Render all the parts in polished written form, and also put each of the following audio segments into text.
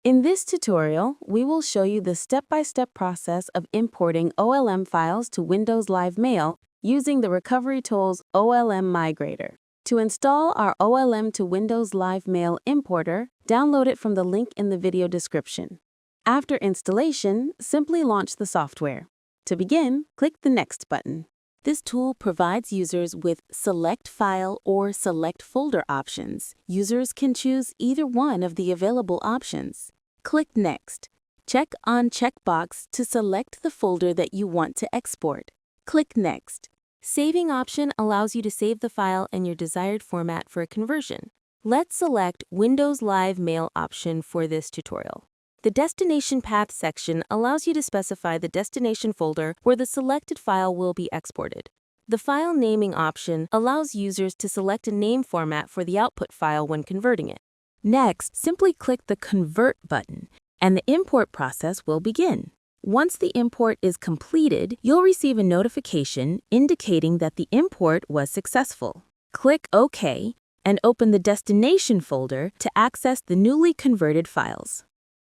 In this tutorial, we will show you the step-by-step process of importing OLM files to Windows Live Mail using the RecoveryTools OLM migrator. To install our OLM to Windows Live Mail importer, download it from the link in the video description. After installation, simply launch the software. To begin, click the Next button. This tool provides users with Select File or Select Folder options. Users can choose either one of the available options. Click Next. Check on checkbox to select the folder that you want to export. Click Next. Saving option allows you to save the file in your desired format for a conversion. Let's select Windows Live Mail option for this tutorial. The Destination Path section allows you to specify the destination folder where the selected file will be exported. The File Naming option allows users to select a name format for the output file when converting it. Next, simply click the Convert button, and the import process will begin. Once the import is completed, you'll receive a notification indicating that the import was successful. Click OK and open the destination folder to access the newly converted files.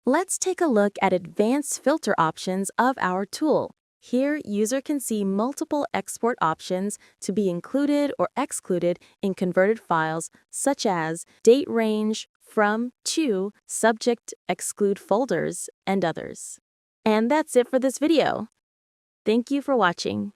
Let's take a look at advanced filter options of our tool. Here, user can see multiple export options to be included or excluded in converted files, such as date range, from, to, subject, exclude folders, and others. And that's it for this video. Thank you for watching.